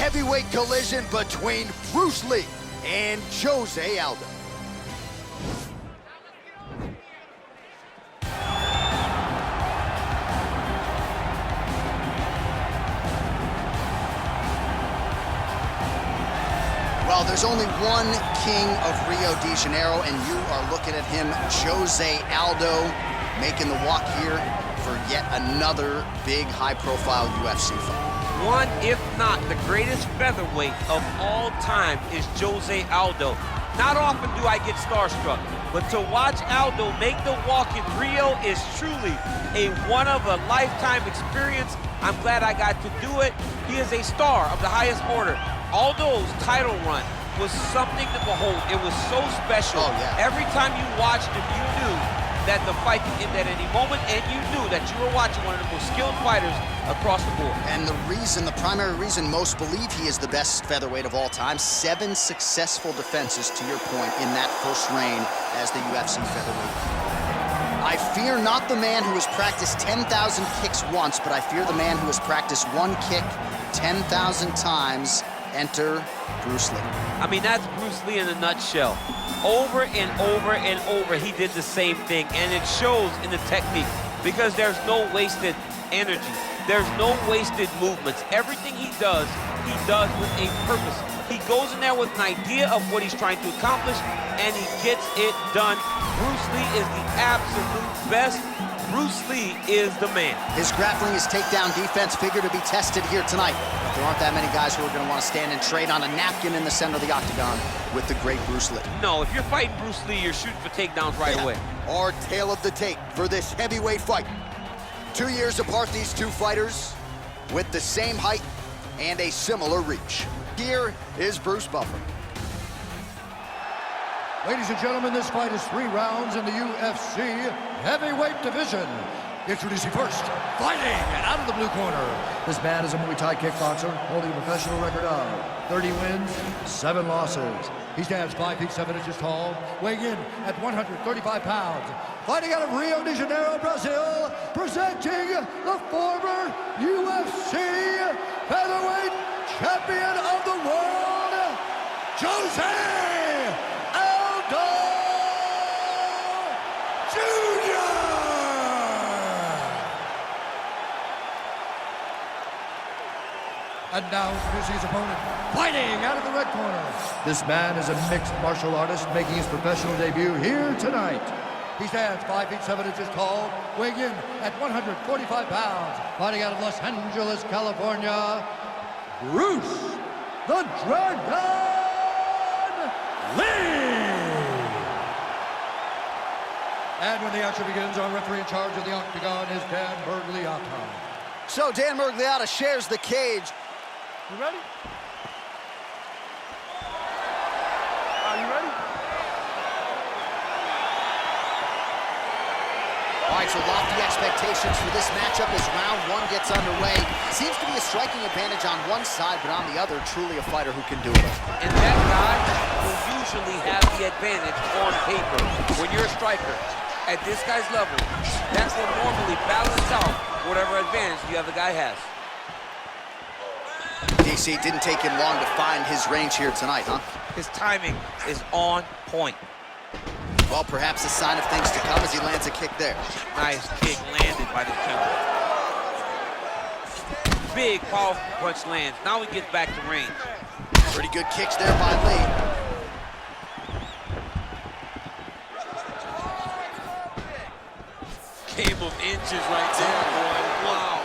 heavyweight collision between Bruce Lee and Jose Aldo. Well, there's only one king of Rio de Janeiro, and you are looking at him, Jose Aldo, making the walk here for yet another big, high-profile UFC fight. One, if not the greatest featherweight of all time, is Jose Aldo. Not often do I get starstruck, but to watch Aldo make the walk in Rio is truly a one-of-a-lifetime experience. I'm glad I got to do it. He is a star of the highest order. Aldo's title run was something to behold. It was so special. Oh, yeah. Every time you watched him, you knew that the fight could end at any moment, and you knew that you were watching one of the most skilled fighters across the board. And the primary reason most believe he is the best featherweight of all time, 7 successful defenses, to your point, in that first reign as the UFC featherweight. I fear not the man who has practiced 10,000 kicks once, but I fear the man who has practiced one kick 10,000 times. Enter Bruce Lee. I mean, that's Bruce Lee in a nutshell. Over and over and over, he did the same thing, and it shows in the technique because there's no wasted energy. There's no wasted movements. Everything he does with a purpose. He goes in there with an idea of what he's trying to accomplish, and he gets it done. Bruce Lee is the absolute best. Bruce Lee is the man. His grappling, his takedown defense figure to be tested here tonight. But there aren't that many guys who are going to want to stand and trade on a napkin in the center of the octagon with the great Bruce Lee. No, if you're fighting Bruce Lee, you're shooting for takedowns right away. Our tale of the tape for this heavyweight fight. 2 years apart, these two fighters with the same height and a similar reach. Here is Bruce Buffer. Ladies and gentlemen, this fight is 3 rounds in the UFC heavyweight division. Introducing first, fighting out of the blue corner. This man is a Muay Thai kickboxer holding a professional record of 30 wins, 7 losses. He stands 5 feet 7 inches tall, weighing in at 135 pounds. Fighting out of Rio de Janeiro, Brazil, presenting the former UFC featherweight champion of the world, Jose Aldo Jr. And now introducing his opponent, fighting out of the red corner. This man is a mixed martial artist making his professional debut here tonight. He stands 5 feet 7 inches tall, weighing in at 145 pounds. Fighting out of Los Angeles, California, Bruce the Dragon Lee! And when the action begins, our referee in charge of the octagon is Dan Bergliotta. So Dan Bergliotta shares the cage. You ready? Are you ready? All right, so lofty expectations for this matchup as round 1 gets underway. Seems to be a striking advantage on one side, but on the other, truly a fighter who can do it. And that guy will usually have the advantage on paper. When you're a striker, at this guy's level, that will normally balance out whatever advantage the other guy has. DC, didn't take him long to find his range here tonight, huh? His timing is on point. Well, perhaps a sign of things to come as he lands a kick there. Nice kick landed by the gentleman. Big, powerful punch lands. Now he gets back to range. Pretty good kicks there by Lee. Game of inches right there, boy. Wow.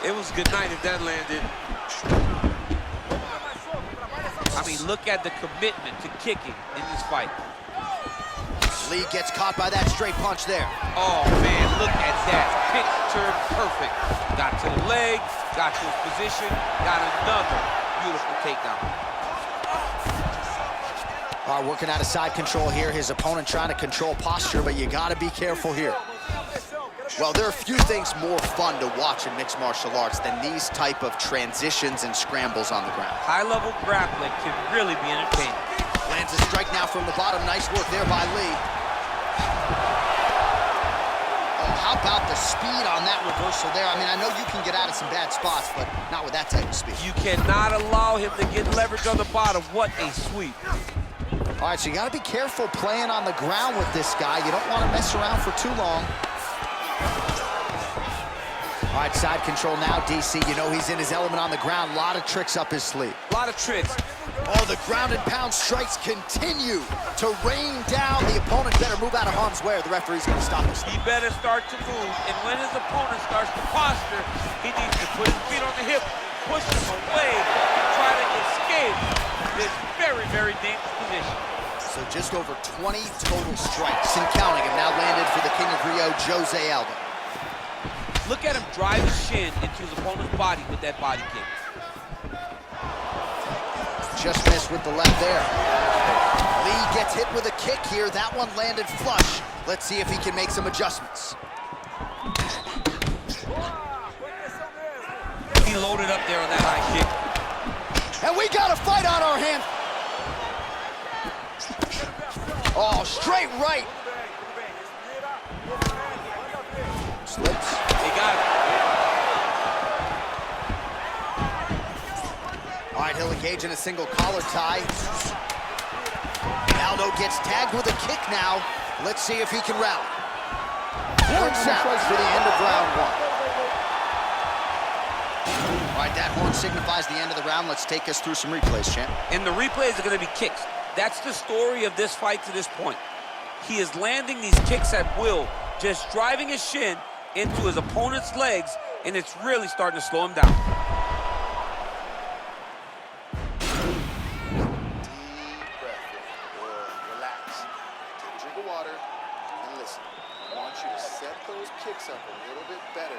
It was good night if that landed. I mean, look at the commitment to kicking in this fight. Lee gets caught by that straight punch there. Oh, man, look at that. Picture perfect. Got to the leg, got to his position, got another beautiful takedown. All right, working out of side control here. His opponent trying to control posture, but you got to be careful here. Well, there are few things more fun to watch in mixed martial arts than these type of transitions and scrambles on the ground. High-level grappling can really be entertaining. Lands a strike now from the bottom. Nice work there by Lee. Oh, how about the speed on that reversal there. I mean, I know you can get out of some bad spots, but not with that type of speed. You cannot allow him to get leverage on the bottom. What a sweep. All right, so you got to be careful playing on the ground with this guy. You don't want to mess around for too long. All right, side control now, DC. You know he's in his element on the ground. A lot of tricks up his sleeve. A lot of tricks. Oh, the ground and pound strikes continue to rain down. The opponent better move out of harm's way or the referee's going to stop us. He better start to move, and when his opponent starts to posture, he needs to put his feet on the hip, push him away, try to escape this very, very dangerous position. So just over 20 total strikes and counting have now landed for the King of Rio, Jose Aldo. Look at him drive his shin into his opponent's body with that body kick. Just missed with the left there. Lee gets hit with a kick here. That one landed flush. Let's see if he can make some adjustments. He loaded up there on that high kick. And we got a fight on our hands. Oh, straight right. Slips. He got it. All right, he'll engage in a single collar tie. Aldo gets tagged with a kick now. Let's see if he can rally. Horn sounds for the end of round one. All right, that horn signifies the end of the round. Let's take us through some replays, champ. And the replays are going to be kicks. That's the story of this fight to this point. He is landing these kicks at will, just driving his shin into his opponent's legs, and it's really starting to slow him down. Up a little bit better.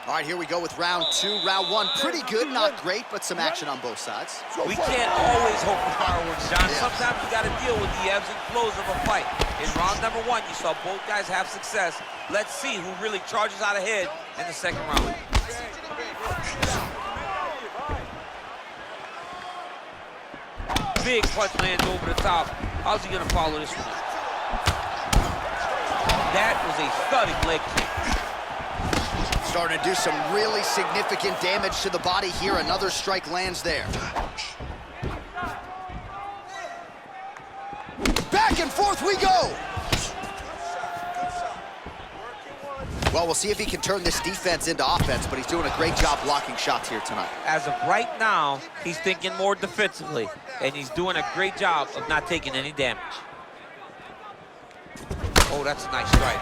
All right, here we go with round two. Round one, pretty good, not great, but some action on both sides. We can't always hope for fireworks, John. Yeah. Sometimes you got to deal with the ebbs and flows of a fight. In round number one, you saw both guys have success. Let's see who really charges out ahead in the second round. Big punch lands over the top. How's he going to follow this one up? That was a thudding leg kick. Starting to do some really significant damage to the body here. Another strike lands there. Back and forth we go. Well, we'll see if he can turn this defense into offense, but he's doing a great job blocking shots here tonight. As of right now, he's thinking more defensively, and he's doing a great job of not taking any damage. Oh, that's a nice strike.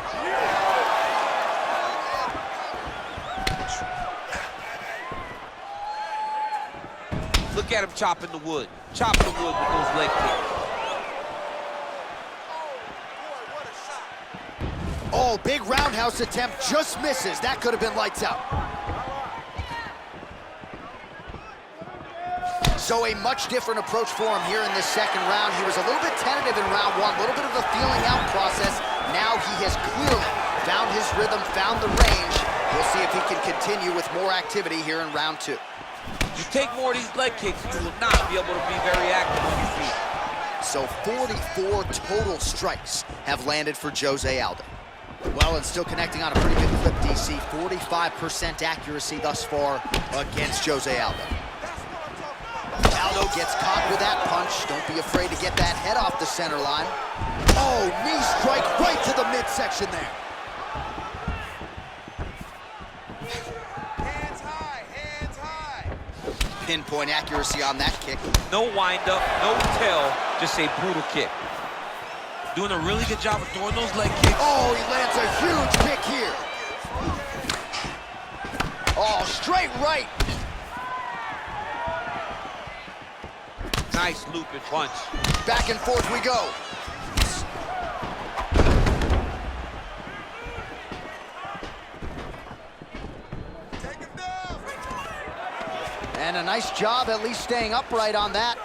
Look at him chopping the wood. Chopping the wood with those leg kicks. Oh, big roundhouse attempt just misses. That could have been lights out. So a much different approach for him here in this second round. He was a little bit tentative in round one, a little bit of a feeling out process. Now he has clearly found his rhythm, found the range. We'll see if he can continue with more activity here in round two. You take more of these leg kicks, you will not be able to be very active on your feet. So 44 total strikes have landed for Jose Aldo. Well, and still connecting on a pretty good clip, DC. 45% accuracy thus far against Jose Aldo. Aldo gets caught with that punch. Don't be afraid to get that head off the center line. Oh, knee strike right to the midsection there. Hands high, hands high. Pinpoint accuracy on that kick. No wind-up, no tail, just a brutal kick. Doing a really good job of throwing those leg kicks. Oh, he lands a huge kick here. Oh, straight right. Nice looping punch. Back and forth we go. Take him down. And a nice job at least staying upright on that.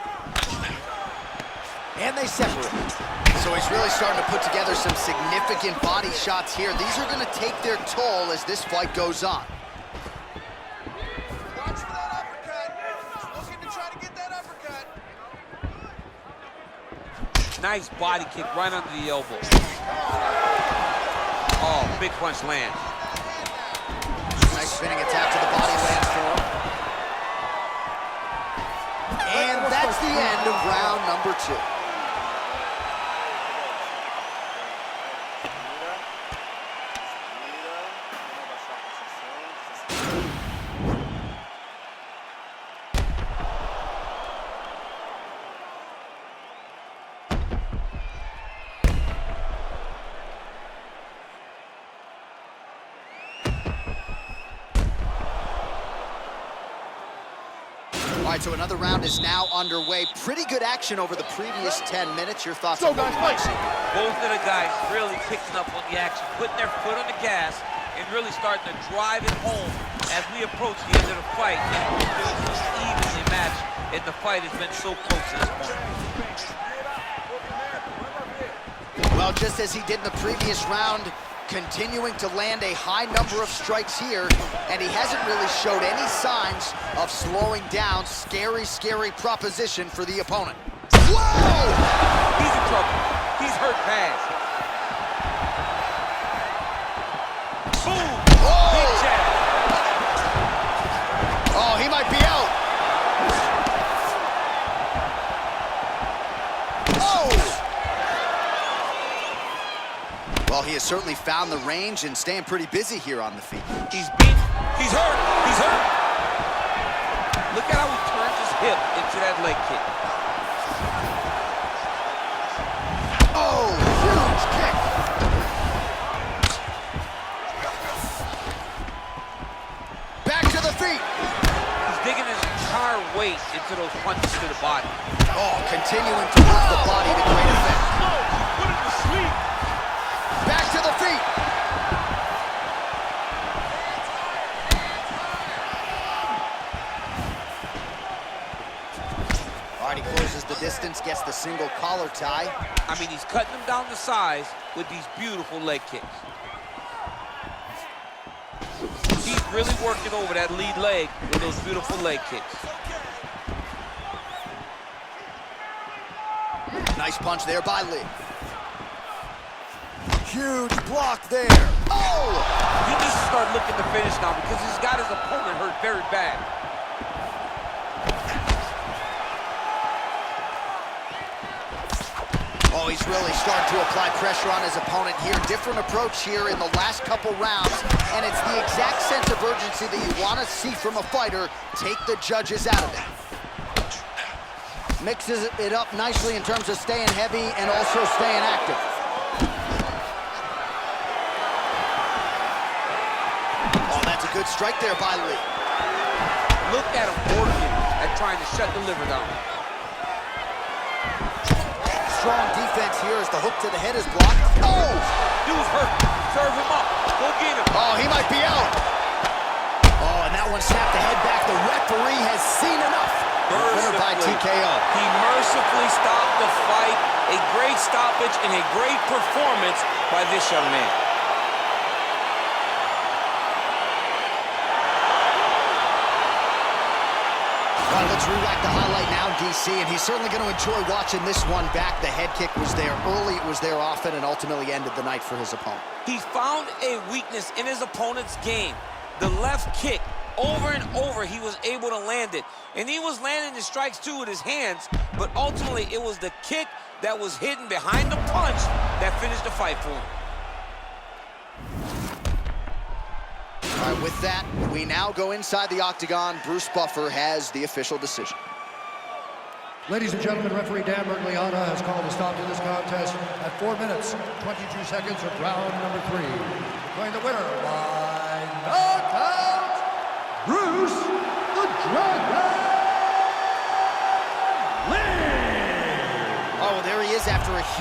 And they separate. So he's really starting to put together some significant body shots here. These are going to take their toll as this fight goes on. Watch for that uppercut. Looking to try to get that uppercut. Nice body kick right under the elbow. Oh, big punch land. Spinning attack to the body lands for him. And that's the end of round number 2. All right, so another round is now underway. Pretty good action over the previous 10 minutes. Your thoughts on what we might see? Both of the guys really picking up on the action, putting their foot on the gas, and really starting to drive it home as we approach the end of the fight. And it feels so evenly matched, and the fight has been so close to this point. Well, just as he did in the previous round, continuing to land a high number of strikes here, and he hasn't really showed any signs of slowing down. Scary, scary proposition for the opponent. Whoa! He's in trouble. He's hurt bad. Boom! Whoa! Big jab. Oh, he might be out. Oh! Well, he has certainly found the range and staying pretty busy here on the feet. He's beat. He's hurt. He's hurt. Look at how he turns his hip into that leg kick. Oh, huge kick. Back to the feet. He's digging his entire weight into those punches to the body. Oh, continuing to work the body to great effect. Put him to sleep. Back to the feet. All right, he closes the distance, gets the single collar tie. I mean, he's cutting them down to size with these beautiful leg kicks. He's really working over that lead leg with those beautiful leg kicks. Nice punch there by Lee. Huge block there. Oh! He needs to start looking to finish now because he's got his opponent hurt very bad. Oh, he's really starting to apply pressure on his opponent here. Different approach here in the last couple rounds, and it's the exact sense of urgency that you want to see from a fighter. Take the judges out of it. Mixes it up nicely in terms of staying heavy and also staying active. Oh, that's a good strike there by Lee. Look at him working at trying to shut the liver down. Strong defense here as the hook to the head is blocked. Oh! Dude's hurt. Serve him up. Go get him. Oh, he might be out. Oh, and that one snapped the head back. The referee has seen enough. Winner by TKO. He mercifully stopped the fight. A great stoppage and a great performance by this young man. All right, let's re-rack the highlight now, DC, and he's certainly going to enjoy watching this one back. The head kick was there early, it was there often, and ultimately ended the night for his opponent. He found a weakness in his opponent's game. The left kick, over and over, he was able to land it. And he was landing the strikes, too, with his hands, but ultimately it was the kick that was hidden behind the punch that finished the fight for him. All right, with that, we now go inside the octagon. Bruce Buffer has the official decision. Ladies and gentlemen, referee Dan Mergliana has called a stop to this contest at 4 minutes, 22 seconds of round number 3. Declaring the winner by knockout, Bruce the Dragon Lee! Oh, there he is after a huge